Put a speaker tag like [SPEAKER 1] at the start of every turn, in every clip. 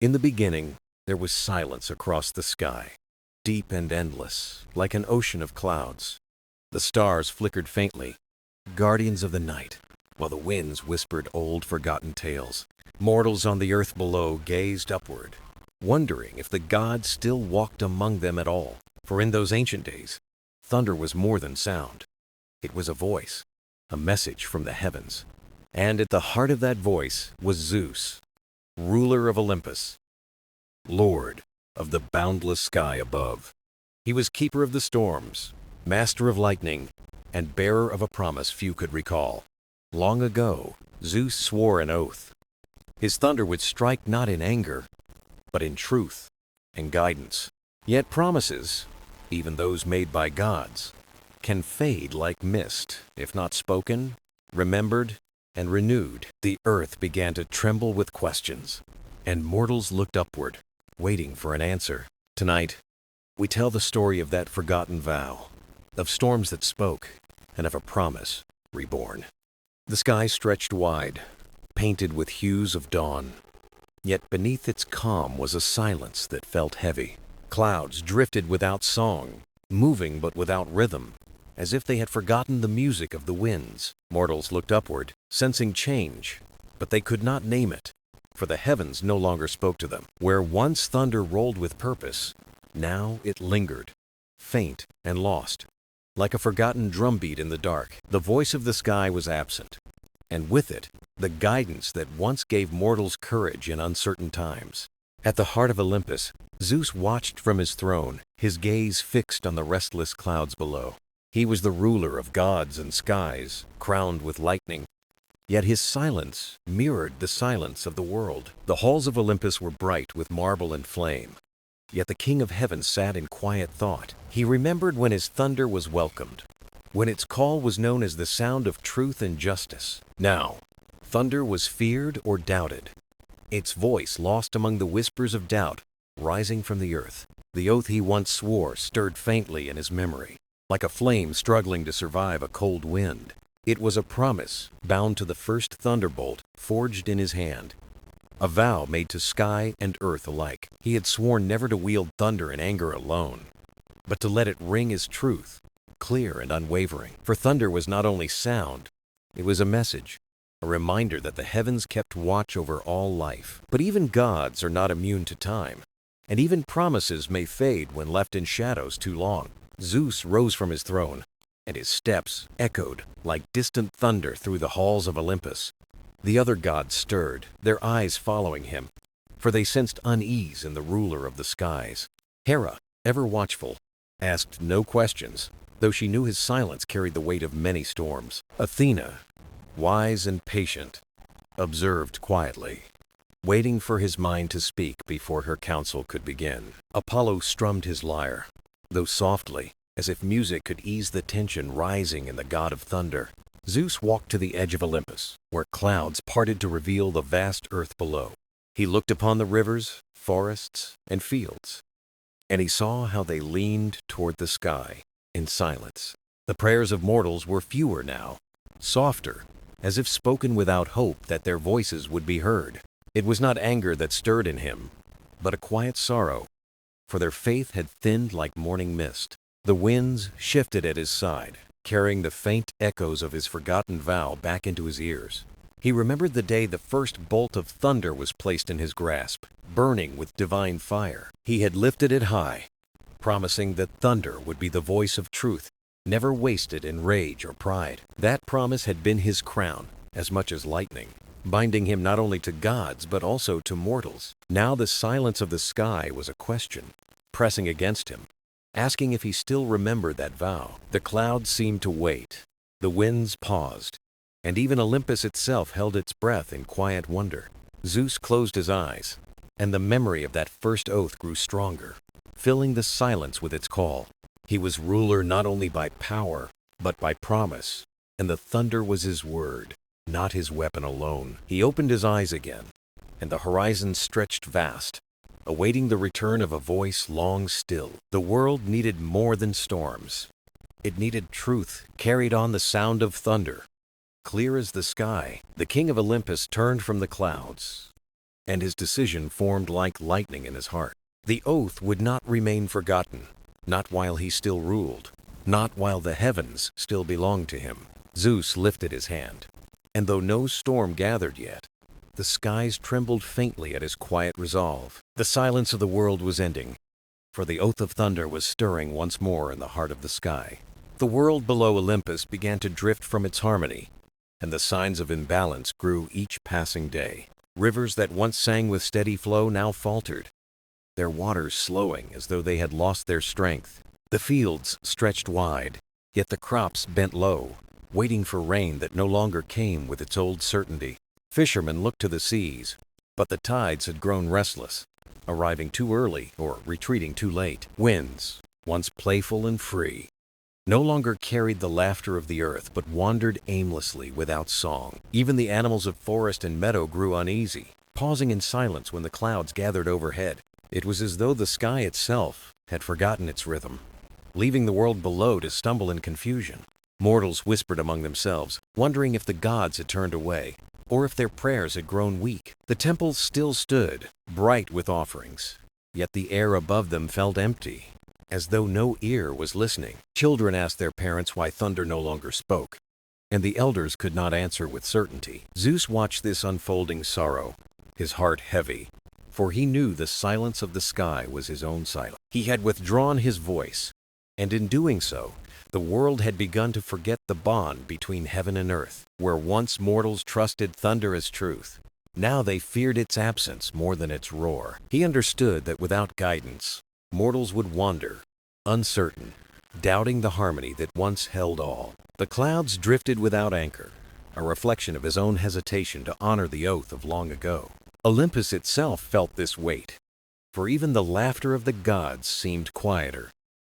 [SPEAKER 1] In the beginning, there was silence across the sky, deep and endless, like an ocean of clouds. The stars flickered faintly, guardians of the night, while the winds whispered old forgotten tales. Mortals on the earth below gazed upward, wondering if the gods still walked among them at all. For in those ancient days, thunder was more than sound. It was a voice, a message from the heavens. And at the heart of that voice was Zeus, ruler of Olympus, lord of the boundless sky above. He was keeper of the storms, master of lightning, and bearer of a promise few could recall. Long ago, Zeus swore an oath. His thunder would strike not in anger, but in truth and guidance. Yet promises, even those made by gods, can fade like mist if not spoken, remembered, and renewed. The earth began to tremble with questions, and mortals looked upward, waiting for an answer. Tonight, we tell the story of that forgotten vow, of storms that spoke, and of a promise reborn. The sky stretched wide, painted with hues of dawn. Yet beneath its calm was a silence that felt heavy. Clouds drifted without song, moving but without rhythm, as if they had forgotten the music of the winds. Mortals looked upward, sensing change, but they could not name it, for the heavens no longer spoke to them. Where once thunder rolled with purpose, now it lingered, faint and lost, like a forgotten drumbeat in the dark. The voice of the sky was absent, and with it, the guidance that once gave mortals courage in uncertain times. At the heart of Olympus, Zeus watched from his throne, his gaze fixed on the restless clouds below. He was the ruler of gods and skies, crowned with lightning. Yet his silence mirrored the silence of the world. The halls of Olympus were bright with marble and flame. Yet the king of heaven sat in quiet thought. He remembered when his thunder was welcomed, when its call was known as the sound of truth and justice. Now, thunder was feared or doubted, its voice lost among the whispers of doubt rising from the earth. The oath he once swore stirred faintly in his memory, like a flame struggling to survive a cold wind. It was a promise bound to the first thunderbolt forged in his hand, a vow made to sky and earth alike. He had sworn never to wield thunder in anger alone, but to let it ring as truth, clear and unwavering. For thunder was not only sound, it was a message, a reminder that the heavens kept watch over all life. But even gods are not immune to time, and even promises may fade when left in shadows too long. Zeus rose from his throne, and his steps echoed like distant thunder through the halls of Olympus. The other gods stirred, their eyes following him, for they sensed unease in the ruler of the skies. Hera, ever watchful, asked no questions, though she knew his silence carried the weight of many storms. Athena, wise and patient, observed quietly, waiting for his mind to speak before her counsel could begin. Apollo strummed his lyre, though softly, as if music could ease the tension rising in the god of thunder. Zeus walked to the edge of Olympus, where clouds parted to reveal the vast earth below. He looked upon the rivers, forests, and fields, and he saw how they leaned toward the sky in silence. The prayers of mortals were fewer now, softer, as if spoken without hope that their voices would be heard. It was not anger that stirred in him, but a quiet sorrow, for their faith had thinned like morning mist. The winds shifted at his side, carrying the faint echoes of his forgotten vow back into his ears. He remembered the day the first bolt of thunder was placed in his grasp, burning with divine fire. He had lifted it high, promising that thunder would be the voice of truth, never wasted in rage or pride. That promise had been his crown, as much as lightning, binding him not only to gods but also to mortals. Now the silence of the sky was a question, pressing against him, asking if he still remembered that vow. The clouds seemed to wait, the winds paused, and even Olympus itself held its breath in quiet wonder. Zeus closed his eyes, and the memory of that first oath grew stronger, filling the silence with its call. He was ruler not only by power, but by promise, and the thunder was his word, not his weapon alone. He opened his eyes again, and the horizon stretched vast, awaiting the return of a voice long still. The world needed more than storms. It needed truth, carried on the sound of thunder, clear as the sky. The king of Olympus turned from the clouds, and his decision formed like lightning in his heart. The oath would not remain forgotten, not while he still ruled, not while the heavens still belonged to him. Zeus lifted his hand, and though no storm gathered yet, the skies trembled faintly at his quiet resolve. The silence of the world was ending, for the oath of thunder was stirring once more in the heart of the sky. The world below Olympus began to drift from its harmony, and the signs of imbalance grew each passing day. Rivers that once sang with steady flow now faltered, their waters slowing as though they had lost their strength. The fields stretched wide, yet the crops bent low, waiting for rain that no longer came with its old certainty. Fishermen looked to the seas, but the tides had grown restless, arriving too early or retreating too late. Winds, once playful and free, no longer carried the laughter of the earth, but wandered aimlessly without song. Even the animals of forest and meadow grew uneasy, pausing in silence when the clouds gathered overhead. It was as though the sky itself had forgotten its rhythm, leaving the world below to stumble in confusion. Mortals whispered among themselves, wondering if the gods had turned away, or if their prayers had grown weak. The temples still stood, bright with offerings, yet the air above them felt empty, as though no ear was listening. Children asked their parents why thunder no longer spoke, and the elders could not answer with certainty. Zeus watched this unfolding sorrow, his heart heavy, for he knew the silence of the sky was his own silence. He had withdrawn his voice, and in doing so, the world had begun to forget the bond between heaven and earth. Where once mortals trusted thunder as truth, now they feared its absence more than its roar. He understood that without guidance, mortals would wander, uncertain, doubting the harmony that once held all. The clouds drifted without anchor, a reflection of his own hesitation to honor the oath of long ago. Olympus itself felt this weight, for even the laughter of the gods seemed quieter,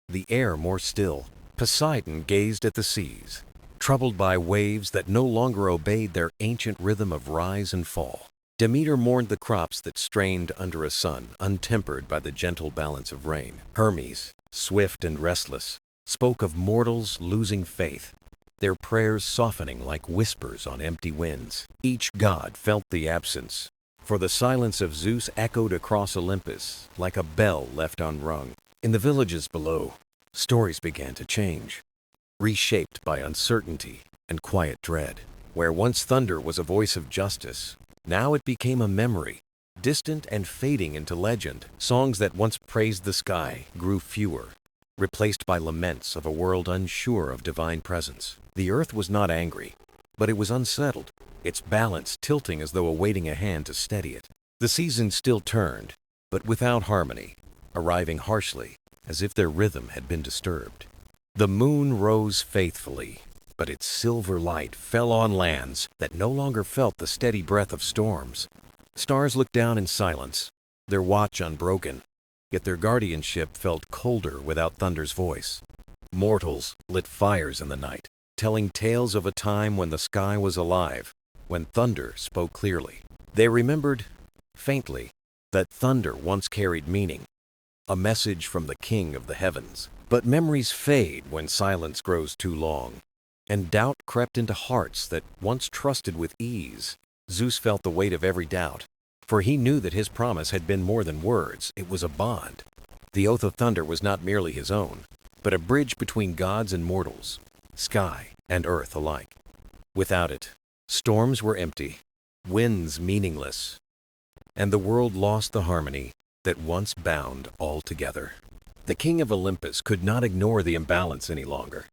[SPEAKER 1] the air more still. Poseidon gazed at the seas, troubled by waves that no longer obeyed their ancient rhythm of rise and fall. Demeter mourned the crops that strained under a sun untempered by the gentle balance of rain. Hermes, swift and restless, spoke of mortals losing faith, their prayers softening like whispers on empty winds. Each god felt the absence, for the silence of Zeus echoed across Olympus like a bell left unrung. In the villages below, stories began to change, reshaped by uncertainty and quiet dread. Where once thunder was a voice of justice, now it became a memory, distant and fading into legend. Songs that once praised the sky grew fewer, replaced by laments of a world unsure of divine presence. The earth was not angry, but it was unsettled, its balance tilting as though awaiting a hand to steady it. The seasons still turned, but without harmony, arriving harshly, as if their rhythm had been disturbed. The moon rose faithfully, but its silver light fell on lands that no longer felt the steady breath of storms. Stars looked down in silence, their watch unbroken, yet their guardianship felt colder without thunder's voice. Mortals lit fires in the night, telling tales of a time when the sky was alive, when thunder spoke clearly. They remembered, faintly, that thunder once carried meaning, a message from the king of the heavens. But memories fade when silence grows too long, and doubt crept into hearts that once trusted with ease. Zeus felt the weight of every doubt, for he knew that his promise had been more than words, it was a bond. The oath of thunder was not merely his own, but a bridge between gods and mortals, sky and earth alike. Without it, storms were empty, winds meaningless, and the world lost the harmony that once bound all together. The king of Olympus could not ignore the imbalance any longer,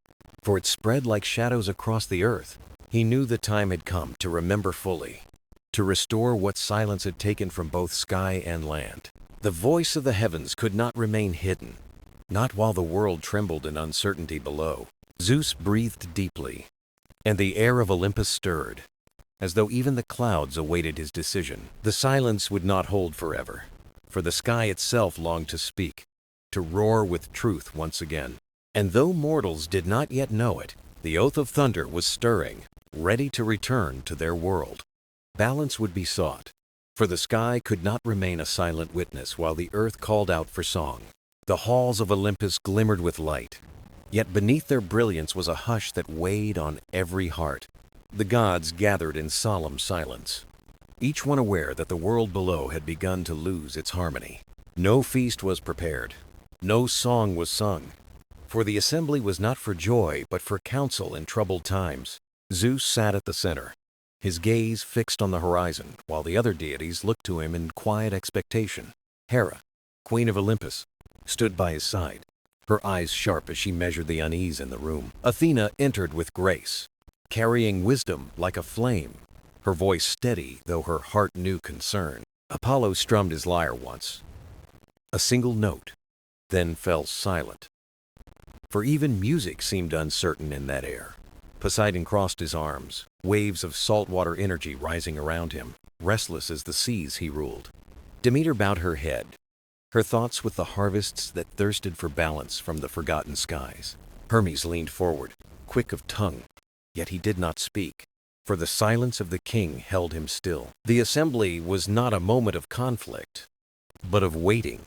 [SPEAKER 1] for it spread like shadows across the earth. He knew the time had come to remember fully, to restore what silence had taken from both sky and land. The voice of the heavens could not remain hidden, not while the world trembled in uncertainty below. Zeus breathed deeply, and the air of Olympus stirred, as though even the clouds awaited his decision. The silence would not hold forever, for the sky itself longed to speak, to roar with truth once again. And though mortals did not yet know it, the oath of thunder was stirring, ready to return to their world. Balance would be sought, for the sky could not remain a silent witness while the earth called out for song. The halls of Olympus glimmered with light, yet beneath their brilliance was a hush that weighed on every heart. The gods gathered in solemn silence, each one aware that the world below had begun to lose its harmony. No feast was prepared, no song was sung, for the assembly was not for joy but for counsel in troubled times. Zeus sat at the center, his gaze fixed on the horizon, while the other deities looked to him in quiet expectation. Hera, queen of Olympus, stood by his side, her eyes sharp as she measured the unease in the room. Athena entered with grace, carrying wisdom like a flame, her voice steady though her heart knew concern. Apollo strummed his lyre once, a single note, then fell silent, for even music seemed uncertain in that air. Poseidon crossed his arms, waves of saltwater energy rising around him, restless as the seas he ruled. Demeter bowed her head, her thoughts with the harvests that thirsted for balance from the forgotten skies. Hermes leaned forward, quick of tongue, yet he did not speak, for the silence of the king held him still. The assembly was not a moment of conflict, but of waiting,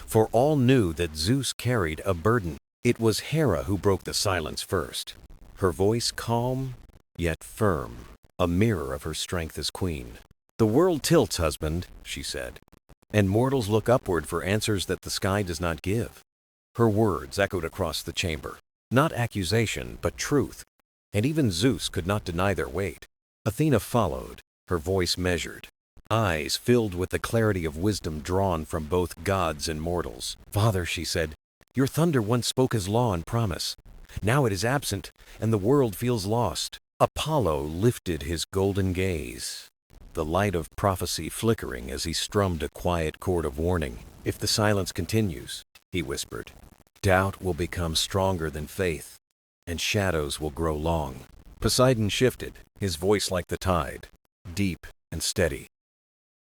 [SPEAKER 1] for all knew that Zeus carried a burden. It was Hera who broke the silence first, her voice calm yet firm, a mirror of her strength as queen. "The world tilts, husband," she said, "and mortals look upward for answers that the sky does not give." Her words echoed across the chamber, not accusation, but truth, and even Zeus could not deny their weight. Athena followed, her voice measured, eyes filled with the clarity of wisdom drawn from both gods and mortals. "Father," she said, "your thunder once spoke as law and promise. Now it is absent, and the world feels lost." Apollo lifted his golden gaze, the light of prophecy flickering as he strummed a quiet chord of warning. "If the silence continues," he whispered, "doubt will become stronger than faith, and shadows will grow long." Poseidon shifted, his voice like the tide, deep and steady.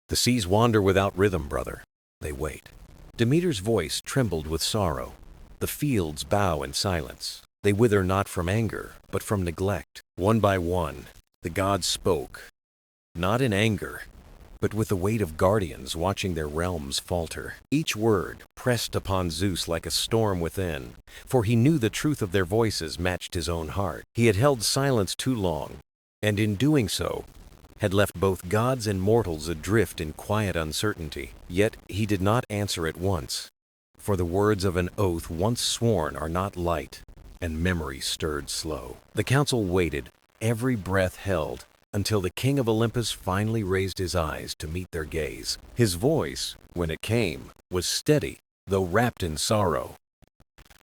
[SPEAKER 1] "The seas wander without rhythm, brother. They wait." Demeter's voice trembled with sorrow. "The fields bow in silence. They wither not from anger, but from neglect." One by one, the gods spoke, not in anger, but with the weight of guardians watching their realms falter. Each word pressed upon Zeus like a storm within, for he knew the truth of their voices matched his own heart. He had held silence too long, and in doing so, had left both gods and mortals adrift in quiet uncertainty. Yet he did not answer at once, for the words of an oath once sworn are not light, and memory stirred slow. The council waited, every breath held, until the king of Olympus finally raised his eyes to meet their gaze. His voice, when it came, was steady, though wrapped in sorrow.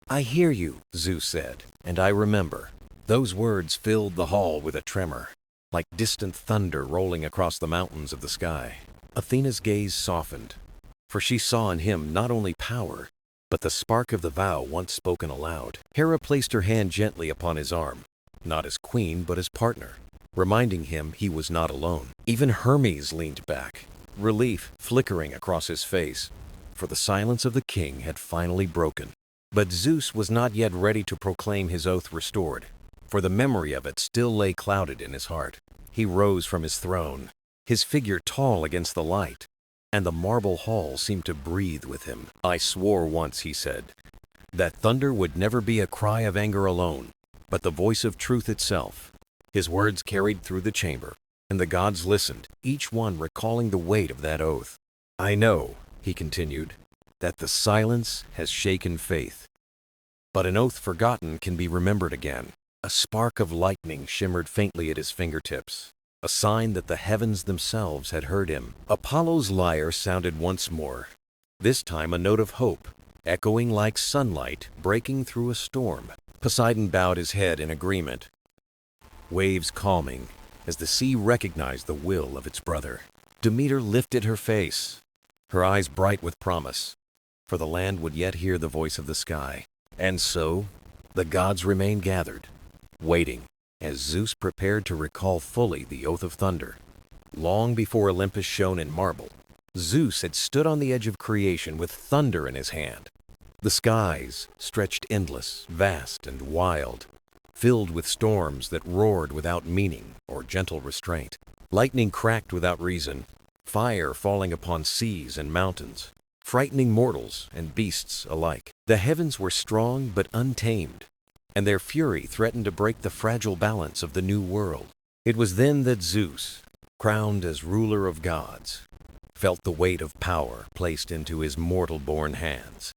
[SPEAKER 1] "I hear you," Zeus said, "and I remember." Those words filled the hall with a tremor, like distant thunder rolling across the mountains of the sky. Athena's gaze softened, for she saw in him not only power, but the spark of the vow once spoken aloud. Hera placed her hand gently upon his arm, not as queen but as partner, reminding him he was not alone. Even Hermes leaned back, relief flickering across his face, for the silence of the king had finally broken. But Zeus was not yet ready to proclaim his oath restored, for the memory of it still lay clouded in his heart. He rose from his throne, his figure tall against the light, and the marble hall seemed to breathe with him. "I swore once," he said, "that thunder would never be a cry of anger alone, but the voice of truth itself." His words carried through the chamber, and the gods listened, each one recalling the weight of that oath. "I know," he continued, "that the silence has shaken faith, but an oath forgotten can be remembered again." A spark of lightning shimmered faintly at his fingertips, a sign that the heavens themselves had heard him. Apollo's lyre sounded once more, this time a note of hope, echoing like sunlight breaking through a storm. Poseidon bowed his head in agreement, waves calming as the sea recognized the will of its brother. Demeter lifted her face, her eyes bright with promise, for the land would yet hear the voice of the sky. And so, the gods remained gathered, waiting, as Zeus prepared to recall fully the oath of thunder. Long before Olympus shone in marble, Zeus had stood on the edge of creation with thunder in his hand. The skies stretched endless, vast, and wild, filled with storms that roared without meaning or gentle restraint. Lightning cracked without reason, fire falling upon seas and mountains, frightening mortals and beasts alike. The heavens were strong but untamed, and their fury threatened to break the fragile balance of the new world. It was then that Zeus, crowned as ruler of gods, felt the weight of power placed into his mortal-born hands.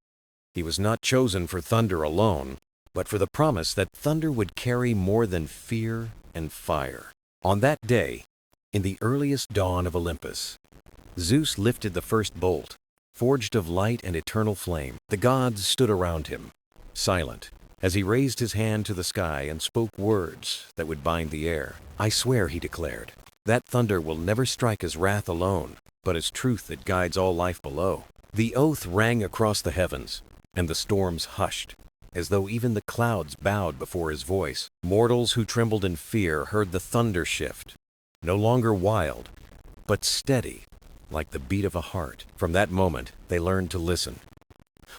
[SPEAKER 1] He was not chosen for thunder alone, but for the promise that thunder would carry more than fear and fire. On that day, in the earliest dawn of Olympus, Zeus lifted the first bolt, forged of light and eternal flame. The gods stood around him, silent, as he raised his hand to the sky and spoke words that would bind the air. "I swear," he declared, "that thunder will never strike as wrath alone, but as truth that guides all life below." The oath rang across the heavens, and the storms hushed, as though even the clouds bowed before his voice. Mortals who trembled in fear heard the thunder shift, no longer wild, but steady, like the beat of a heart. From that moment, they learned to listen.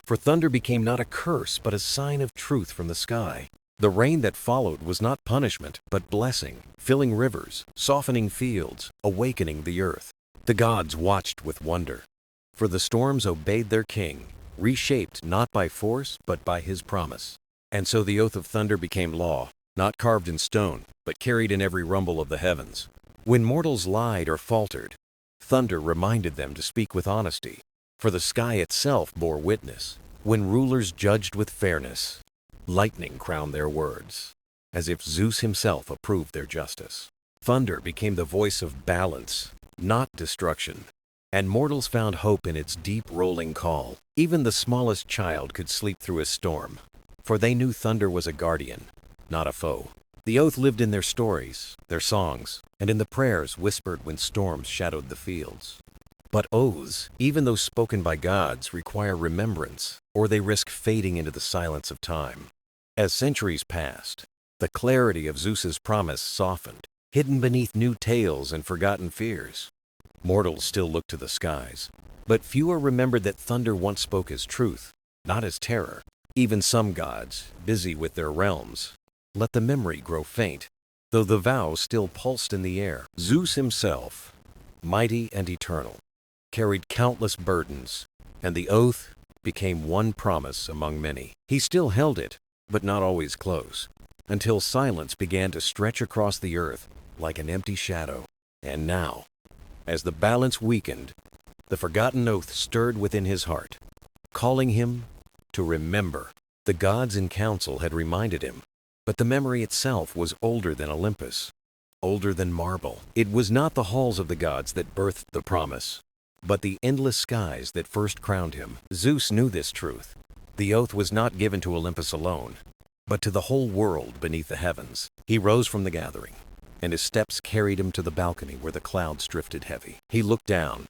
[SPEAKER 1] For thunder became not a curse, but a sign of truth from the sky. The rain that followed was not punishment, but blessing, filling rivers, softening fields, awakening the earth. The gods watched with wonder, for the storms obeyed their king, reshaped not by force, but by his promise. And so the oath of thunder became law, not carved in stone, but carried in every rumble of the heavens. When mortals lied or faltered, thunder reminded them to speak with honesty, for the sky itself bore witness. When rulers judged with fairness, lightning crowned their words, as if Zeus himself approved their justice. Thunder became the voice of balance, not destruction, and mortals found hope in its deep rolling call. Even the smallest child could sleep through a storm, for they knew thunder was a guardian, not a foe. The oath lived in their stories, their songs, and in the prayers whispered when storms shadowed the fields. But oaths, even those spoken by gods, require remembrance, or they risk fading into the silence of time. As centuries passed, the clarity of Zeus's promise softened, hidden beneath new tales and forgotten fears. Mortals still looked to the skies, but fewer remembered that thunder once spoke as truth, not as terror. Even some gods, busy with their realms, let the memory grow faint, though the vows still pulsed in the air. Zeus himself, mighty and eternal, carried countless burdens, and the oath became one promise among many. He still held it, but not always close, until silence began to stretch across the earth like an empty shadow. And now, as the balance weakened, the forgotten oath stirred within his heart, calling him to remember. The gods in council had reminded him, but the memory itself was older than Olympus, older than marble. It was not the halls of the gods that birthed the promise, but the endless skies that first crowned him. Zeus knew this truth. The oath was not given to Olympus alone, but to the whole world beneath the heavens. He rose from the gathering, and his steps carried him to the balcony where the clouds drifted heavy. He looked down,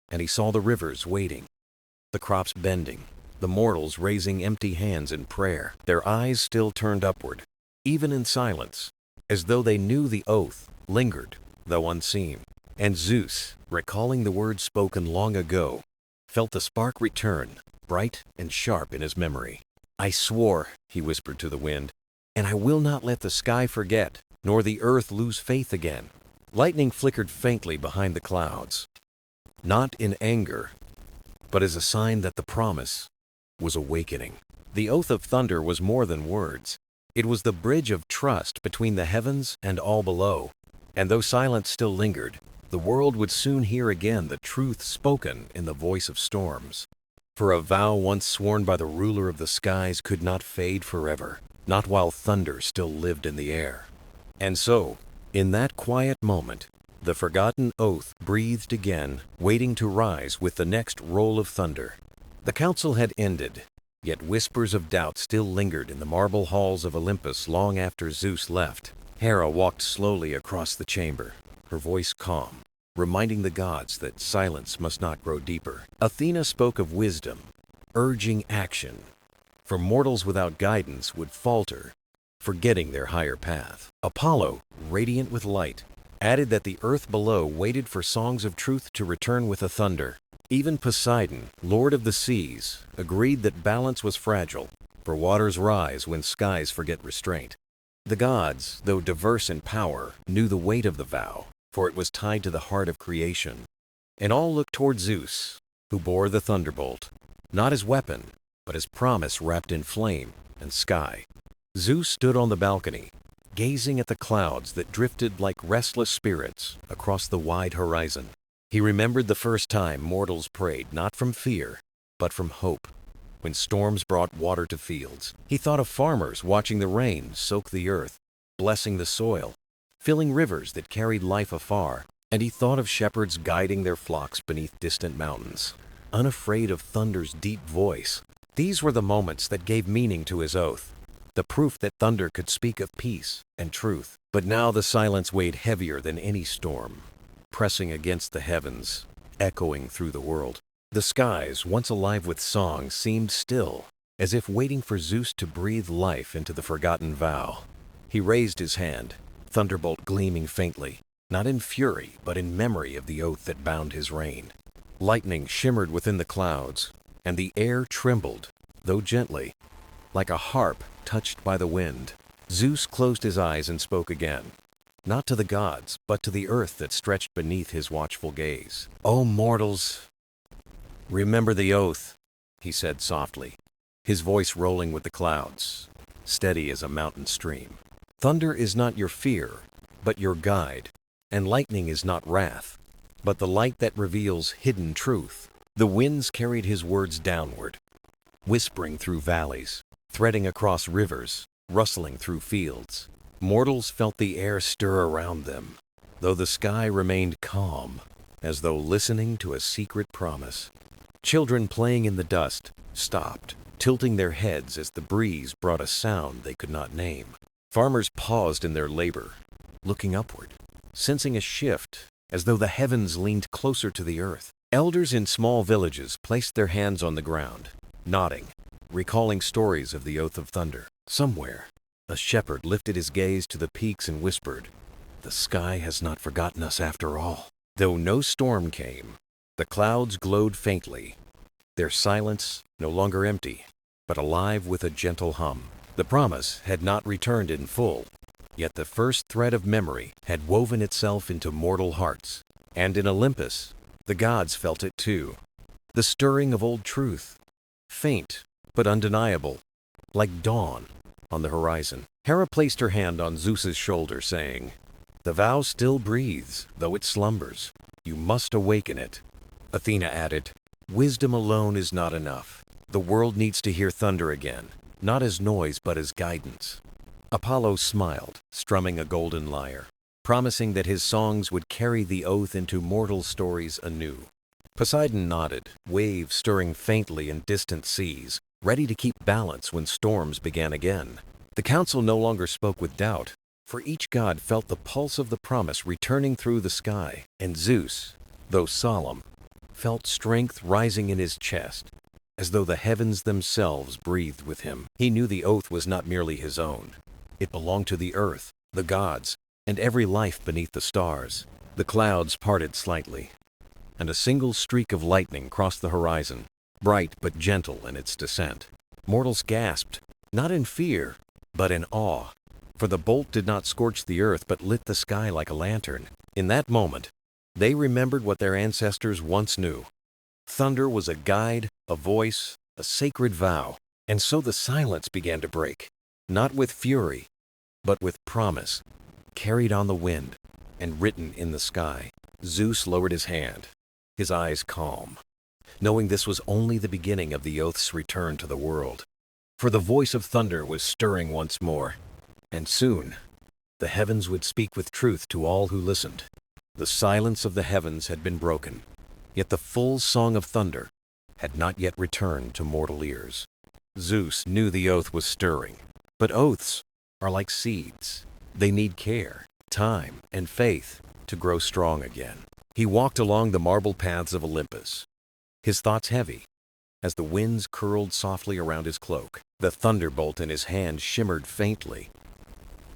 [SPEAKER 1] and he saw the rivers waiting, the crops bending, the mortals raising empty hands in prayer, their eyes still turned upward, even in silence, as though they knew the oath lingered, though unseen. And Zeus, recalling the words spoken long ago, felt the spark return, bright and sharp in his memory. "I swore," he whispered to the wind, "and I will not let the sky forget, nor the earth lose faith again." Lightning flickered faintly behind the clouds, not in anger, but as a sign that the promise was awakening. The oath of thunder was more than words. It was the bridge of trust between the heavens and all below. And though silence still lingered, the world would soon hear again the truth spoken in the voice of storms. For a vow once sworn by the ruler of the skies could not fade forever, not while thunder still lived in the air. And so, in that quiet moment, the forgotten oath breathed again, waiting to rise with the next roll of thunder. The council had ended, yet whispers of doubt still lingered in the marble halls of Olympus long after Zeus left. Hera walked slowly across the chamber, her voice calm, reminding the gods that silence must not grow deeper. Athena spoke of wisdom, urging action, for mortals without guidance would falter, forgetting their higher path. Apollo, radiant with light, added that the earth below waited for songs of truth to return with the thunder. Even Poseidon, lord of the seas, agreed that balance was fragile, for waters rise when skies forget restraint. The gods, though diverse in power, knew the weight of the vow, for it was tied to the heart of creation. And all looked toward Zeus, who bore the thunderbolt, not as weapon, but as promise wrapped in flame and sky. Zeus stood on the balcony, gazing at the clouds that drifted like restless spirits across the wide horizon. He remembered the first time mortals prayed not from fear, but from hope. When storms brought water to fields, he thought of farmers watching the rain soak the earth, blessing the soil, filling rivers that carried life afar, and he thought of shepherds guiding their flocks beneath distant mountains, unafraid of thunder's deep voice. These were the moments that gave meaning to his oath, the proof that thunder could speak of peace and truth. But now the silence weighed heavier than any storm, pressing against the heavens, echoing through the world. The skies, once alive with song, seemed still, as if waiting for Zeus to breathe life into the forgotten vow. He raised his hand, thunderbolt gleaming faintly, not in fury, but in memory of the oath that bound his reign. Lightning shimmered within the clouds, and the air trembled, though gently, like a harp touched by the wind. Zeus closed his eyes and spoke again, not to the gods, but to the earth that stretched beneath his watchful gaze. "O mortals, remember the oath," he said softly, his voice rolling with the clouds, steady as a mountain stream. "Thunder is not your fear, but your guide, and lightning is not wrath, but the light that reveals hidden truth." The winds carried his words downward, whispering through valleys, threading across rivers, rustling through fields. Mortals felt the air stir around them, though the sky remained calm, as though listening to a secret promise. Children playing in the dust stopped, tilting their heads as the breeze brought a sound they could not name. Farmers paused in their labor, looking upward, sensing a shift, as though the heavens leaned closer to the earth. Elders in small villages placed their hands on the ground, nodding, recalling stories of the oath of thunder. Somewhere, a shepherd lifted his gaze to the peaks and whispered, "The sky has not forgotten us after all." Though no storm came, the clouds glowed faintly, their silence no longer empty, but alive with a gentle hum. The promise had not returned in full, yet the first thread of memory had woven itself into mortal hearts. And in Olympus, the gods felt it too, the stirring of old truth, faint but undeniable, like dawn on the horizon. Hera placed her hand on Zeus's shoulder, saying, "The vow still breathes, though it slumbers. You must awaken it." Athena added, "Wisdom alone is not enough. The world needs to hear thunder again, not as noise but as guidance." Apollo smiled, strumming a golden lyre, promising that his songs would carry the oath into mortal stories anew. Poseidon nodded, waves stirring faintly in distant seas, ready to keep balance when storms began again. The council no longer spoke with doubt, for each god felt the pulse of the promise returning through the sky, and Zeus, though solemn, felt strength rising in his chest, as though the heavens themselves breathed with him. He knew the oath was not merely his own. It belonged to the earth, the gods, and every life beneath the stars. The clouds parted slightly, and a single streak of lightning crossed the horizon, bright but gentle in its descent. Mortals gasped, not in fear, but in awe, for the bolt did not scorch the earth but lit the sky like a lantern. In that moment, they remembered what their ancestors once knew. Thunder was a guide, a voice, a sacred vow. And so the silence began to break, not with fury, but with promise, carried on the wind and written in the sky. Zeus lowered his hand, his eyes calm, knowing this was only the beginning of the oath's return to the world. For the voice of thunder was stirring once more, and soon the heavens would speak with truth to all who listened. The silence of the heavens had been broken, yet the full song of thunder had not yet returned to mortal ears. Zeus knew the oath was stirring, but oaths are like seeds. They need care, time, and faith to grow strong again. He walked along the marble paths of Olympus, his thoughts heavy, as the winds curled softly around his cloak. The thunderbolt in his hand shimmered faintly,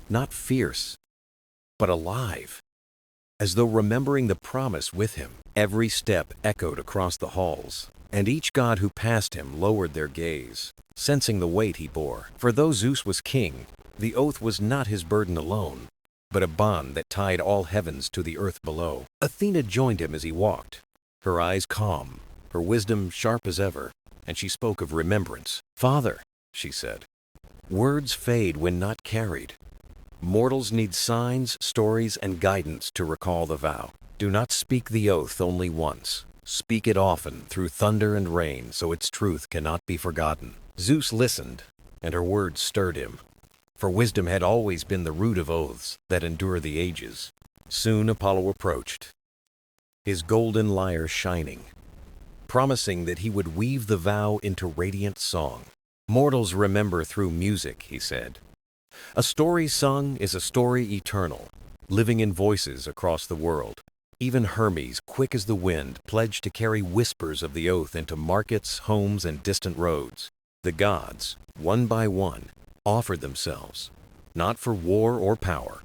[SPEAKER 1] not fierce, but alive, as though remembering the promise with him. Every step echoed across the halls, and each god who passed him lowered their gaze, sensing the weight he bore. For though Zeus was king, the oath was not his burden alone, but a bond that tied all heavens to the earth below. Athena joined him as he walked, her eyes calm, her wisdom sharp as ever, and she spoke of remembrance. "Father," she said, "words fade when not carried, Mortals need signs, stories, and guidance to recall the vow. Do not speak the oath only once. Speak it often through thunder and rain so its truth cannot be forgotten. Zeus listened, and her words stirred him. For wisdom had always been the root of oaths that endure the ages. Soon Apollo approached, his golden lyre shining, promising that he would weave the vow into radiant song. Mortals remember through music, he said. A story sung is a story eternal, living in voices across the world. Even Hermes, quick as the wind, pledged to carry whispers of the oath into markets, homes, and distant roads. The gods, one by one, offered themselves, not for war or power,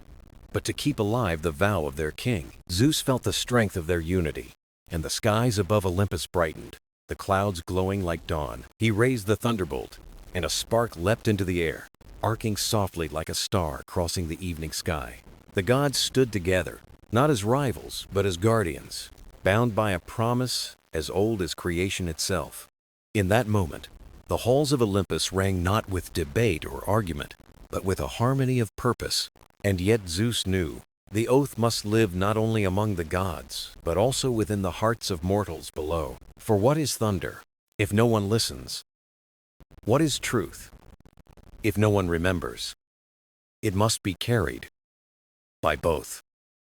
[SPEAKER 1] but to keep alive the vow of their king. Zeus felt the strength of their unity, and the skies above Olympus brightened, the clouds glowing like dawn. He raised the thunderbolt, and a spark leapt into the air, arcing softly like a star crossing the evening sky. The gods stood together, not as rivals, but as guardians, bound by a promise as old as creation itself. In that moment, the halls of Olympus rang not with debate or argument, but with a harmony of purpose. And yet Zeus knew the oath must live not only among the gods, but also within the hearts of mortals below. For what is thunder, if no one listens? What is truth, if no one remembers? It must be carried by both.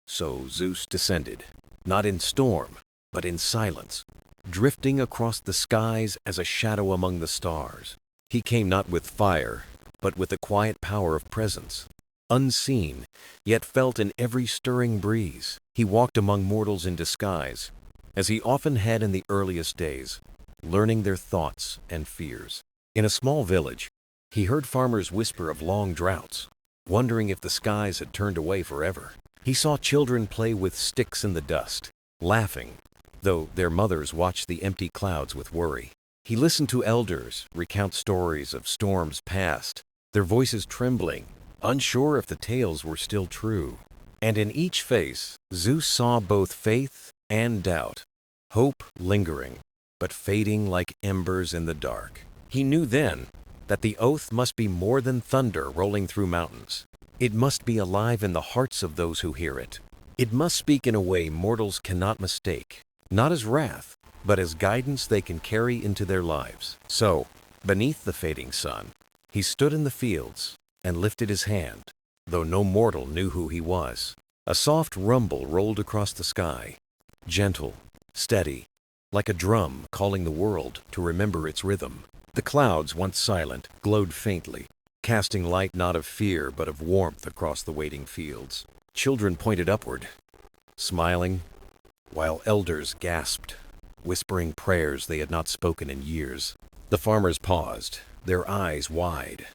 [SPEAKER 1] So Zeus descended, not in storm, but in silence, drifting across the skies as a shadow among the stars. He came not with fire, but with the quiet power of presence. Unseen, yet felt in every stirring breeze, he walked among mortals in disguise, as he often had in the earliest days, learning their thoughts and fears. In a small village, he heard farmers whisper of long droughts, wondering if the skies had turned away forever. He saw children play with sticks in the dust, laughing, though their mothers watched the empty clouds with worry. He listened to elders recount stories of storms past, their voices trembling, unsure if the tales were still true. And in each face, Zeus saw both faith and doubt, hope lingering, but fading like embers in the dark. He knew then that the oath must be more than thunder rolling through mountains. It must be alive in the hearts of those who hear it. It must speak in a way mortals cannot mistake, not as wrath, but as guidance they can carry into their lives. So, beneath the fading sun, he stood in the fields and lifted his hand, though no mortal knew who he was. A soft rumble rolled across the sky, gentle, steady, like a drum calling the world to remember its rhythm. The clouds, once silent, glowed faintly, casting light not of fear but of warmth across the waiting fields. Children pointed upward, smiling, while elders gasped, whispering prayers they had not spoken in years. The farmers paused, their eyes wide,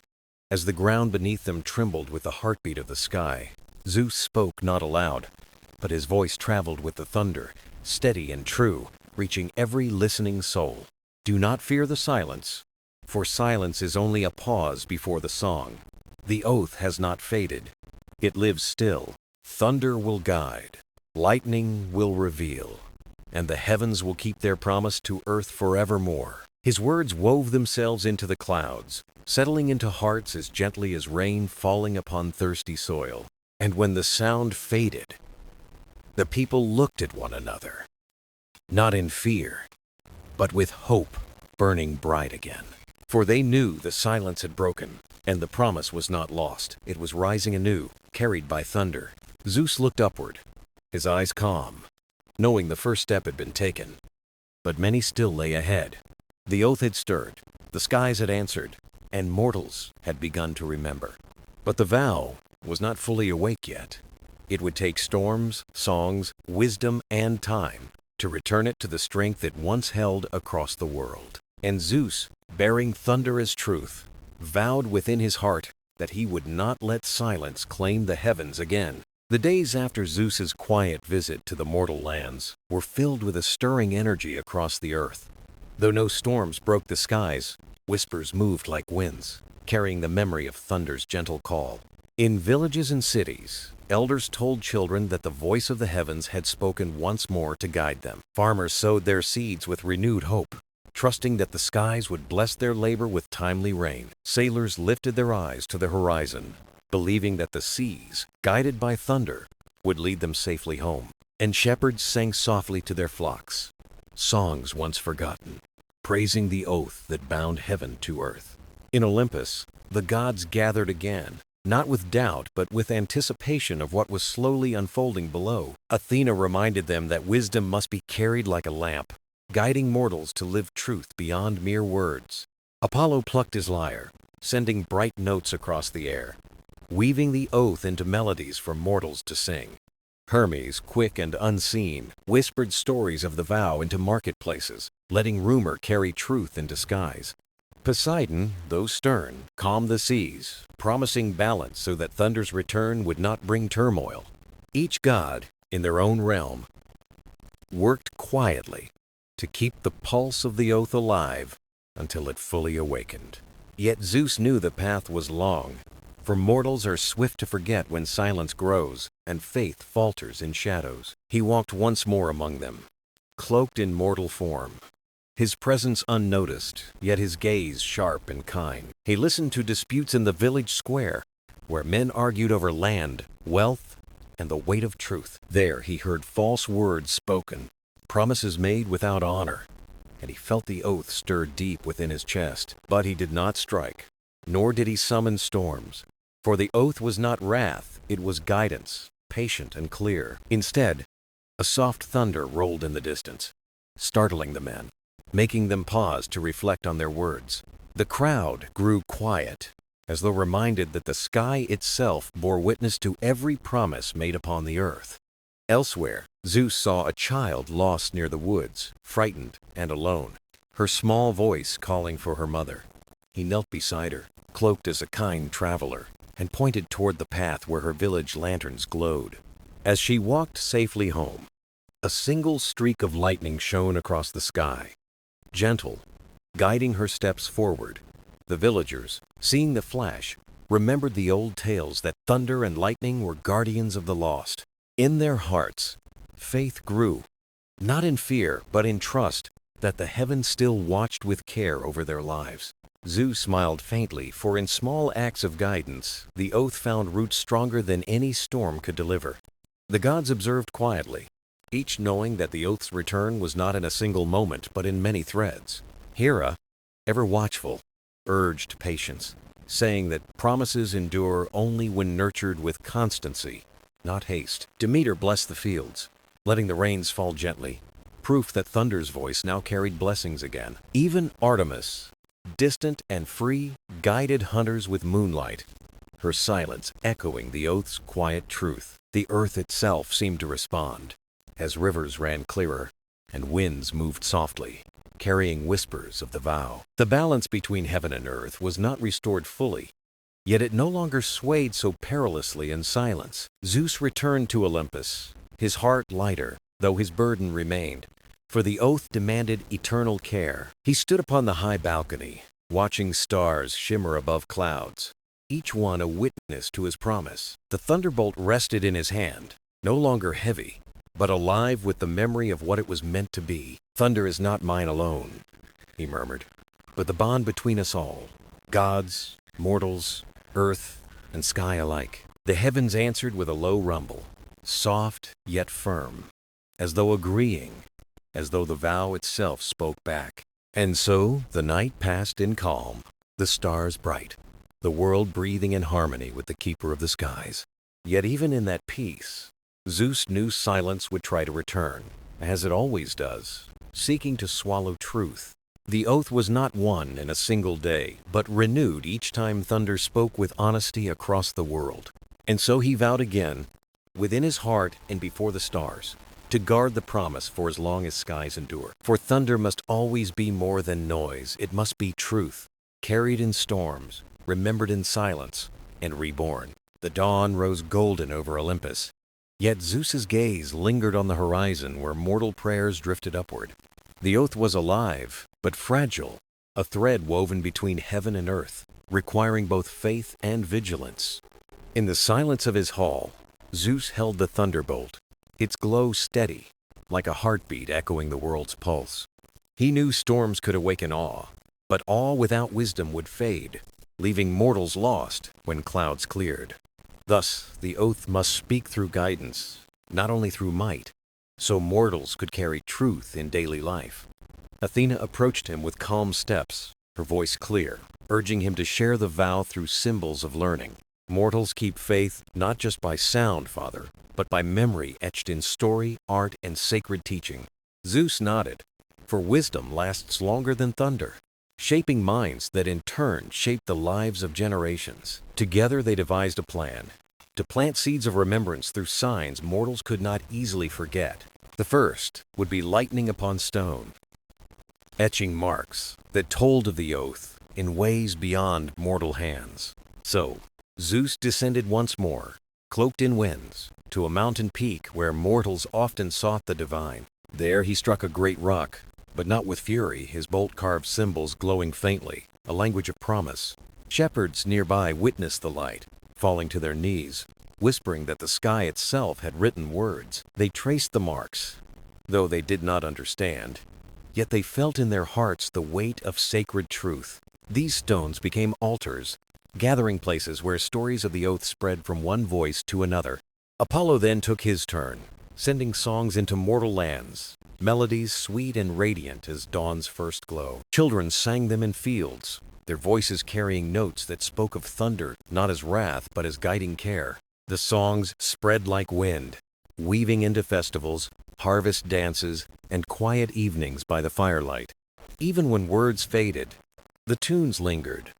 [SPEAKER 1] as the ground beneath them trembled with the heartbeat of the sky. Zeus spoke not aloud, but his voice traveled with the thunder, steady and true, reaching every listening soul. Do not fear the silence, for silence is only a pause before the song. The oath has not faded. It lives still. Thunder will guide, lightning will reveal, and the heavens will keep their promise to earth forevermore. His words wove themselves into the clouds, settling into hearts as gently as rain falling upon thirsty soil. And when the sound faded, the people looked at one another, not in fear, but with hope burning bright again. For they knew the silence had broken, and the promise was not lost. It was rising anew, carried by thunder. Zeus looked upward, his eyes calm, knowing the first step had been taken. But many still lay ahead. The oath had stirred, the skies had answered, and mortals had begun to remember. But the vow was not fully awake yet. It would take storms, songs, wisdom, and time to return it to the strength it once held across the world. And Zeus, bearing thunder as truth, vowed within his heart that he would not let silence claim the heavens again. The days after Zeus's quiet visit to the mortal lands were filled with a stirring energy across the earth. Though no storms broke the skies, whispers moved like winds, carrying the memory of thunder's gentle call. In villages and cities, elders told children that the voice of the heavens had spoken once more to guide them. Farmers sowed their seeds with renewed hope, trusting that the skies would bless their labor with timely rain. Sailors lifted their eyes to the horizon, believing that the seas, guided by thunder, would lead them safely home. And shepherds sang softly to their flocks, songs once forgotten, praising the oath that bound heaven to earth. In Olympus, the gods gathered again, not with doubt but with anticipation of what was slowly unfolding below. Athena reminded them that wisdom must be carried like a lamp, guiding mortals to live truth beyond mere words. Apollo plucked his lyre, sending bright notes across the air, weaving the oath into melodies for mortals to sing. Hermes, quick and unseen, whispered stories of the vow into marketplaces, letting rumor carry truth in disguise. Poseidon, though stern, calmed the seas, promising balance so that thunder's return would not bring turmoil. Each god, in their own realm, worked quietly to keep the pulse of the oath alive until it fully awakened. Yet Zeus knew the path was long, for mortals are swift to forget when silence grows and faith falters in shadows. He walked once more among them, cloaked in mortal form, his presence unnoticed, yet his gaze sharp and kind. He listened to disputes in the village square, where men argued over land, wealth, and the weight of truth. There he heard false words spoken, promises made without honor, and he felt the oath stir deep within his chest. But he did not strike, nor did he summon storms, for the oath was not wrath, it was guidance, patient and clear. Instead, a soft thunder rolled in the distance, startling the men, making them pause to reflect on their words. The crowd grew quiet, as though reminded that the sky itself bore witness to every promise made upon the earth. Elsewhere, Zeus saw a child lost near the woods, frightened and alone, her small voice calling for her mother. He knelt beside her, cloaked as a kind traveler, and pointed toward the path where her village lanterns glowed. As she walked safely home, a single streak of lightning shone across the sky, gentle, guiding her steps forward. The villagers, seeing the flash, remembered the old tales that thunder and lightning were guardians of the lost. In their hearts, faith grew, not in fear, but in trust that the heavens still watched with care over their lives. Zeus smiled faintly, for in small acts of guidance, the oath found roots stronger than any storm could deliver. The gods observed quietly, each knowing that the oath's return was not in a single moment, but in many threads. Hera, ever watchful, urged patience, saying that promises endure only when nurtured with constancy, not haste. Demeter blessed the fields, letting the rains fall gently, proof that thunder's voice now carried blessings again. Even Artemis, distant and free, guided hunters with moonlight, her silence echoing the oath's quiet truth. The earth itself seemed to respond, as rivers ran clearer and winds moved softly, carrying whispers of the vow. The balance between heaven and earth was not restored fully, yet it no longer swayed so perilously in silence. Zeus returned to Olympus, his heart lighter, though his burden remained, for the oath demanded eternal care. He stood upon the high balcony, watching stars shimmer above clouds, each one a witness to his promise. The thunderbolt rested in his hand, no longer heavy, but alive with the memory of what it was meant to be. "Thunder is not mine alone," he murmured, "but the bond between us all, gods, mortals, earth, and sky alike." The heavens answered with a low rumble, soft yet firm, as though agreeing, as though the vow itself spoke back. And so the night passed in calm, the stars bright, the world breathing in harmony with the keeper of the skies. Yet even in that peace, Zeus knew silence would try to return, as it always does, seeking to swallow truth. The oath was not won in a single day, but renewed each time thunder spoke with honesty across the world. And so he vowed again, within his heart and before the stars, to guard the promise for as long as skies endure. For thunder must always be more than noise. It must be truth, carried in storms, remembered in silence, and reborn. The dawn rose golden over Olympus, yet Zeus's gaze lingered on the horizon where mortal prayers drifted upward. The oath was alive, but fragile, a thread woven between heaven and earth, requiring both faith and vigilance. In the silence of his hall, Zeus held the thunderbolt, its glow steady, like a heartbeat echoing the world's pulse. He knew storms could awaken awe, but awe without wisdom would fade, leaving mortals lost when clouds cleared. Thus, the oath must speak through guidance, not only through might, so mortals could carry truth in daily life. Athena approached him with calm steps, her voice clear, urging him to share the vow through symbols of learning. Mortals keep faith not just by sound, Father, but by memory etched in story, art, and sacred teaching. Zeus nodded, for wisdom lasts longer than thunder, shaping minds that in turn shape the lives of generations. Together they devised a plan to plant seeds of remembrance through signs mortals could not easily forget. The first would be lightning upon stone, etching marks that told of the oath in ways beyond mortal hands. So, Zeus descended once more, cloaked in winds, to a mountain peak where mortals often sought the divine. There he struck a great rock, but not with fury, his bolt-carved symbols glowing faintly, a language of promise. Shepherds nearby witnessed the light, falling to their knees, whispering that the sky itself had written words. They traced the marks, though they did not understand, yet they felt in their hearts the weight of sacred truth. These stones became altars, gathering places where stories of the oath spread from one voice to another. Apollo then took his turn, sending songs into mortal lands, melodies sweet and radiant as dawn's first glow. Children sang them in fields, their voices carrying notes that spoke of thunder not as wrath but as guiding care. The songs spread like wind, weaving into festivals, harvest dances, and quiet evenings by the firelight. Even when words faded, the tunes lingered,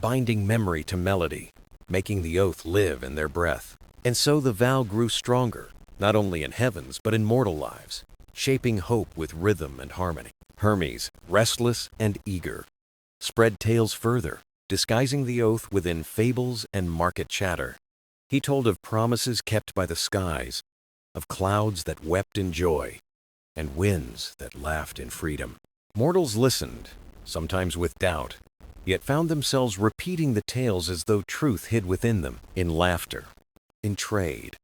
[SPEAKER 1] binding memory to melody, making the oath live in their breath. And so the vow grew stronger, not only in heavens but in mortal lives, shaping hope with rhythm and harmony. Hermes, restless and eager, spread tales further, disguising the oath within fables and market chatter. He told of promises kept by the skies, of clouds that wept in joy, and winds that laughed in freedom. Mortals listened, sometimes with doubt, yet found themselves repeating the tales as though truth hid within them. In laughter, in trade,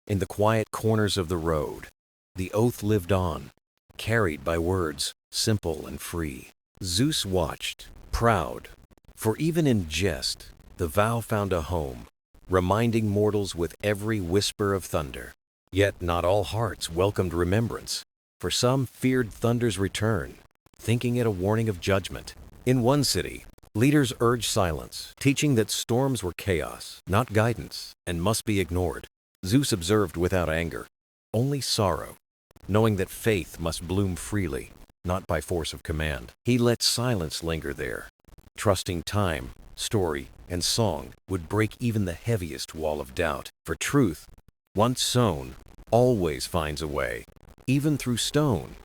[SPEAKER 1] in the quiet corners of the road, the oath lived on, carried by words simple and free. Zeus watched, proud, for even in jest, the vow found a home, reminding mortals with every whisper of thunder. Yet not all hearts welcomed remembrance, for some feared thunder's return, thinking it a warning of judgment. In one city, leaders urged silence, teaching that storms were chaos, not guidance, and must be ignored. Zeus observed without anger, only sorrow, knowing that faith must bloom freely, not by force of command. He let silence linger there, trusting time, story, and song would break even the heaviest wall of doubt. For truth, once sown, always finds a way, even through stone,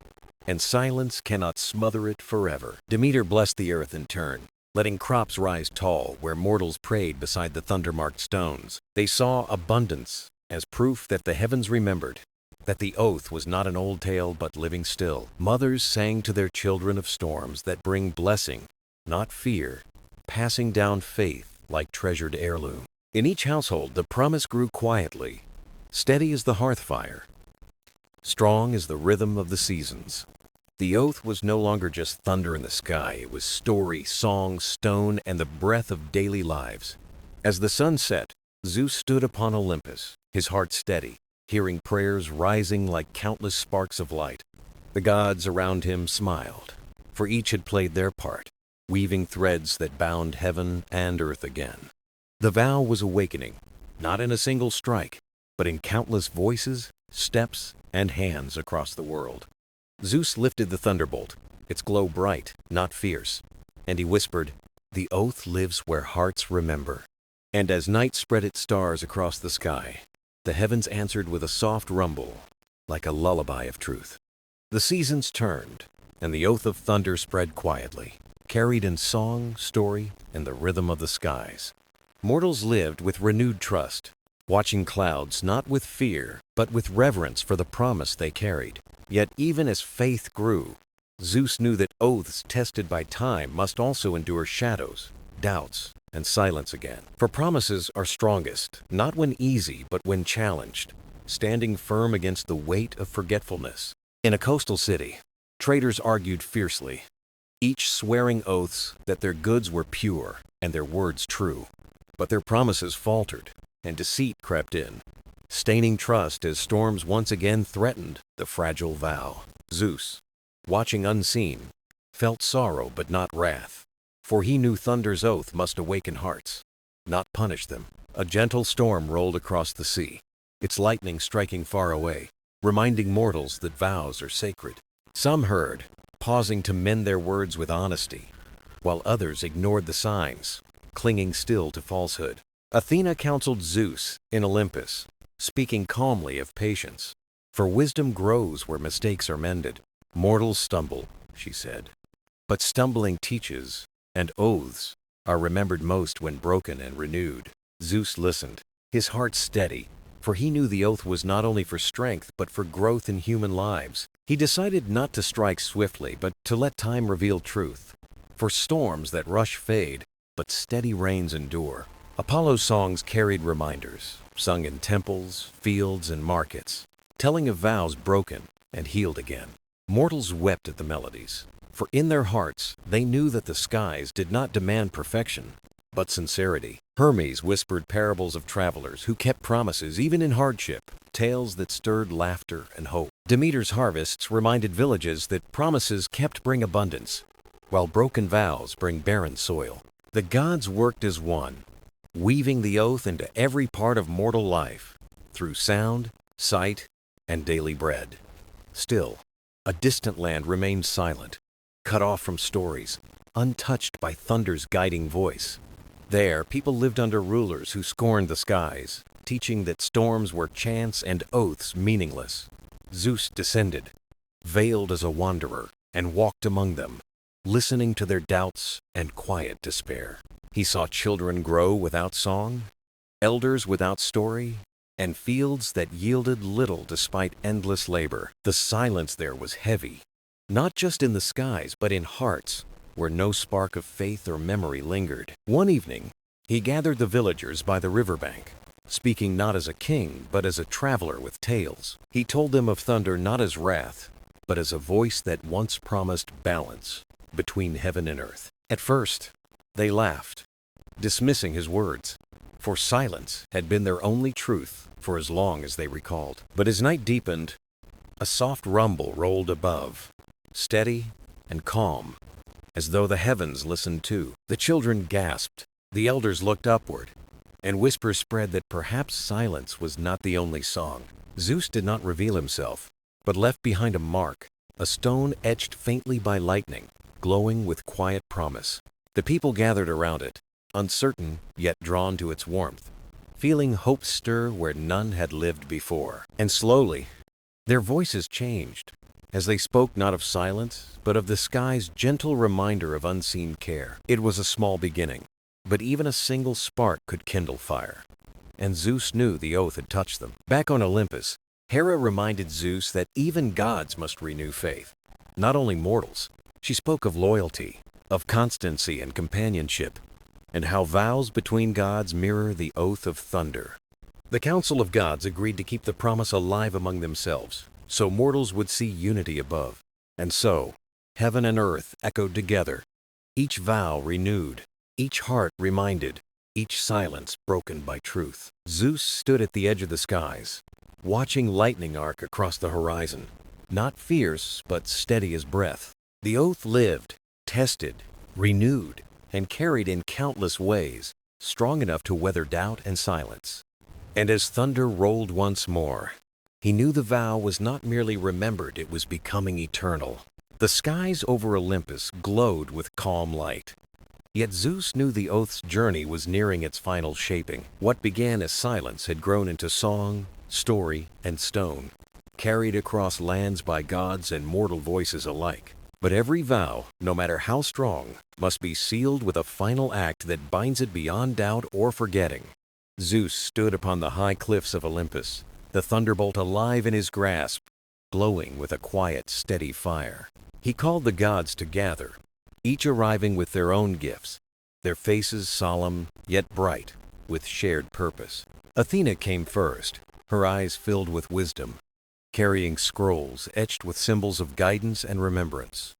[SPEAKER 1] and silence cannot smother it forever. Demeter blessed the earth in turn, letting crops rise tall where mortals prayed beside the thunder-marked stones. They saw abundance as proof that the heavens remembered, that the oath was not an old tale but living still. Mothers sang to their children of storms that bring blessing, not fear, passing down faith like treasured heirloom. In each household the promise grew quietly, steady as the hearth fire, strong as the rhythm of the seasons. The oath was no longer just thunder in the sky, it was story, song, stone, and the breath of daily lives. As the sun set, Zeus stood upon Olympus, his heart steady, hearing prayers rising like countless sparks of light. The gods around him smiled, for each had played their part, weaving threads that bound heaven and earth again. The vow was awakening, not in a single strike, but in countless voices, steps, and hands across the world. Zeus lifted the thunderbolt, its glow bright, not fierce, and he whispered, "The oath lives where hearts remember." And as night spread its stars across the sky, the heavens answered with a soft rumble, like a lullaby of truth. The seasons turned, and the oath of thunder spread quietly, carried in song, story, and the rhythm of the skies. Mortals lived with renewed trust, watching clouds not with fear, but with reverence for the promise they carried. Yet even as faith grew, Zeus knew that oaths tested by time must also endure shadows, doubts, and silence again. For promises are strongest, not when easy, but when challenged, standing firm against the weight of forgetfulness. In a coastal city, traders argued fiercely, each swearing oaths that their goods were pure and their words true. But their promises faltered, and deceit crept in, staining trust as storms once again threatened the fragile vow. Zeus, watching unseen, felt sorrow but not wrath, for he knew thunder's oath must awaken hearts, not punish them. A gentle storm rolled across the sea, its lightning striking far away, reminding mortals that vows are sacred. Some heard, pausing to mend their words with honesty, while others ignored the signs, clinging still to falsehood. Athena counseled Zeus in Olympus, speaking calmly of patience. For wisdom grows where mistakes are mended. Mortals stumble, she said, but stumbling teaches, and oaths are remembered most when broken and renewed. Zeus listened, his heart steady, for he knew the oath was not only for strength but for growth in human lives. He decided not to strike swiftly, but to let time reveal truth. For storms that rush fade, but steady rains endure. Apollo's songs carried reminders, sung in temples, fields, and markets, telling of vows broken and healed again. Mortals wept at the melodies, for in their hearts they knew that the skies did not demand perfection, but sincerity. Hermes whispered parables of travelers who kept promises even in hardship, tales that stirred laughter and hope. Demeter's harvests reminded villages that promises kept bring abundance, while broken vows bring barren soil. The gods worked as one, weaving the oath into every part of mortal life, through sound, sight, and daily bread. Still, a distant land remained silent, cut off from stories, untouched by thunder's guiding voice. There, people lived under rulers who scorned the skies, teaching that storms were chance and oaths meaningless. Zeus descended, veiled as a wanderer, and walked among them, listening to their doubts and quiet despair. He saw children grow without song, elders without story, and fields that yielded little despite endless labor. The silence there was heavy, not just in the skies, but in hearts where no spark of faith or memory lingered. One evening, he gathered the villagers by the riverbank, speaking not as a king, but as a traveler with tales. He told them of thunder not as wrath, but as a voice that once promised balance between heaven and earth. At first, they laughed, dismissing his words, for silence had been their only truth for as long as they recalled. But as night deepened, a soft rumble rolled above, steady and calm, as though the heavens listened too. The children gasped, the elders looked upward, and whispers spread that perhaps silence was not the only song. Zeus did not reveal himself, but left behind a mark, a stone etched faintly by lightning, glowing with quiet promise. The people gathered around it, uncertain yet drawn to its warmth, feeling hope stir where none had lived before. And slowly, their voices changed, as they spoke not of silence, but of the sky's gentle reminder of unseen care. It was a small beginning, but even a single spark could kindle fire, and Zeus knew the oath had touched them. Back on Olympus, Hera reminded Zeus that even gods must renew faith, not only mortals. She spoke of loyalty, of constancy and companionship, and how vows between gods mirror the oath of thunder. The Council of Gods agreed to keep the promise alive among themselves, so mortals would see unity above. And so, heaven and earth echoed together, each vow renewed, each heart reminded, each silence broken by truth. Zeus stood at the edge of the skies, watching lightning arc across the horizon, not fierce but steady as breath. The oath lived, tested, renewed, and carried in countless ways, strong enough to weather doubt and silence. And as thunder rolled once more, he knew the vow was not merely remembered, it was becoming eternal. The skies over Olympus glowed with calm light. Yet Zeus knew the oath's journey was nearing its final shaping. What began as silence had grown into song, story, and stone, carried across lands by gods and mortal voices alike. But every vow, no matter how strong, must be sealed with a final act that binds it beyond doubt or forgetting. Zeus stood upon the high cliffs of Olympus, the thunderbolt alive in his grasp, glowing with a quiet, steady fire. He called the gods to gather, each arriving with their own gifts, their faces solemn yet bright with shared purpose. Athena came first, her eyes filled with wisdom, carrying scrolls etched with symbols of guidance and remembrance.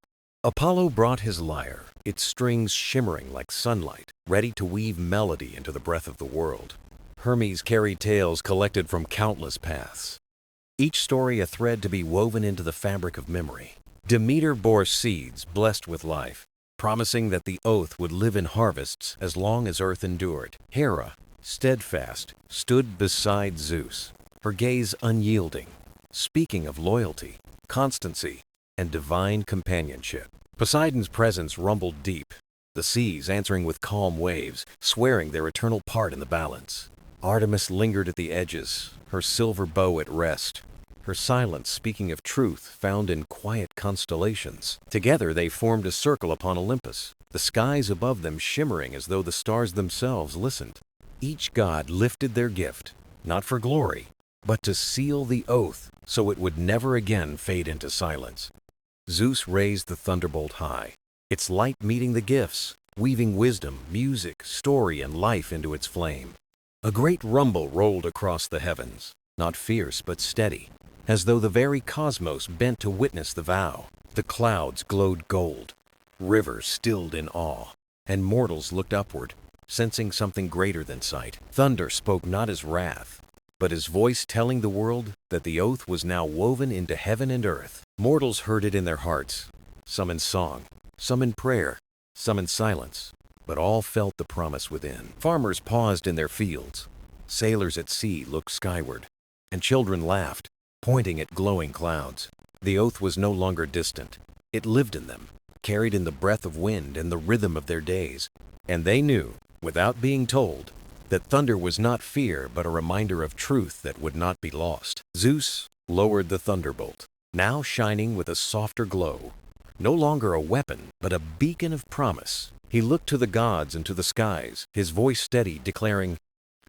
[SPEAKER 1] Apollo brought his lyre, its strings shimmering like sunlight, ready to weave melody into the breath of the world. Hermes carried tales collected from countless paths, each story a thread to be woven into the fabric of memory. Demeter bore seeds blessed with life, promising that the oath would live in harvests as long as earth endured. Hera, steadfast, stood beside Zeus, her gaze unyielding, speaking of loyalty, constancy, and divine companionship. Poseidon's presence rumbled deep, the seas answering with calm waves, swearing their eternal part in the balance. Artemis lingered at the edges, her silver bow at rest, her silence speaking of truth found in quiet constellations. Together they formed a circle upon Olympus, the skies above them shimmering as though the stars themselves listened. Each god lifted their gift, not for glory, but to seal the oath so it would never again fade into silence. Zeus raised the thunderbolt high, its light meeting the gifts, weaving wisdom, music, story, and life into its flame. A great rumble rolled across the heavens, not fierce but steady, as though the very cosmos bent to witness the vow. The clouds glowed gold, rivers stilled in awe, and mortals looked upward, sensing something greater than sight. Thunder spoke not as wrath, but as voice telling the world that the oath was now woven into heaven and earth. Mortals heard it in their hearts, some in song, some in prayer, some in silence, but all felt the promise within. Farmers paused in their fields, sailors at sea looked skyward, and children laughed, pointing at glowing clouds. The oath was no longer distant. It lived in them, carried in the breath of wind and the rhythm of their days. And they knew, without being told, that thunder was not fear but a reminder of truth that would not be lost. Zeus lowered the thunderbolt, now shining with a softer glow, no longer a weapon but a beacon of promise. He looked to the gods and to the skies, his voice steady, declaring,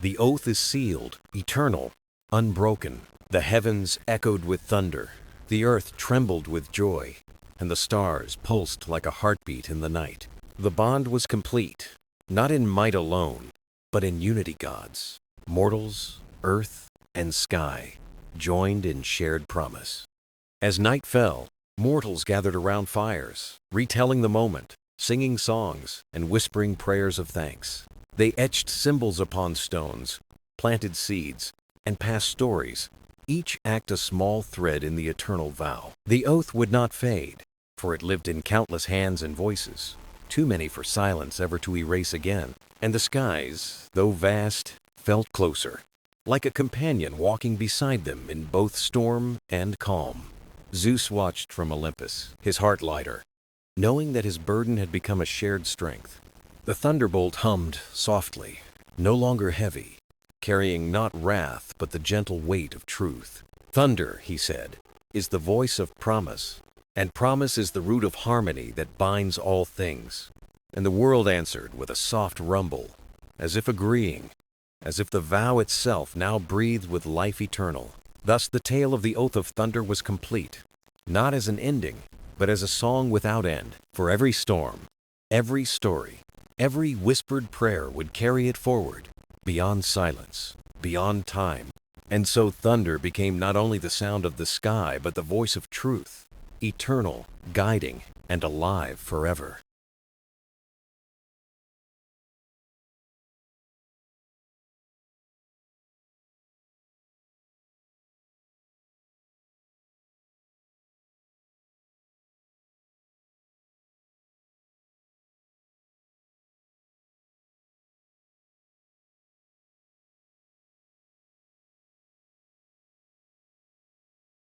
[SPEAKER 1] "The oath is sealed, eternal, unbroken." The heavens echoed with thunder, the earth trembled with joy, and the stars pulsed like a heartbeat in the night. The bond was complete, not in might alone, but in unity. Gods, mortals, earth, and sky joined in shared promise. As night fell, mortals gathered around fires, retelling the moment, singing songs, and whispering prayers of thanks. They etched symbols upon stones, planted seeds, and passed stories, each act a small thread in the eternal vow. The oath would not fade, for it lived in countless hands and voices, too many for silence ever to erase again. And the skies, though vast, felt closer, like a companion walking beside them in both storm and calm. Zeus watched from Olympus, his heart lighter, knowing that his burden had become a shared strength. The thunderbolt hummed softly, no longer heavy, carrying not wrath but the gentle weight of truth. Thunder, he said, is the voice of promise, and promise is the root of harmony that binds all things. And the world answered with a soft rumble, as if agreeing, as if the vow itself now breathed with life eternal. Thus the tale of the oath of thunder was complete, not as an ending, but as a song without end. For every storm, every story, every whispered prayer would carry it forward, beyond silence, beyond time. And so thunder became not only the sound of the sky, but the voice of truth, eternal, guiding, and alive forever.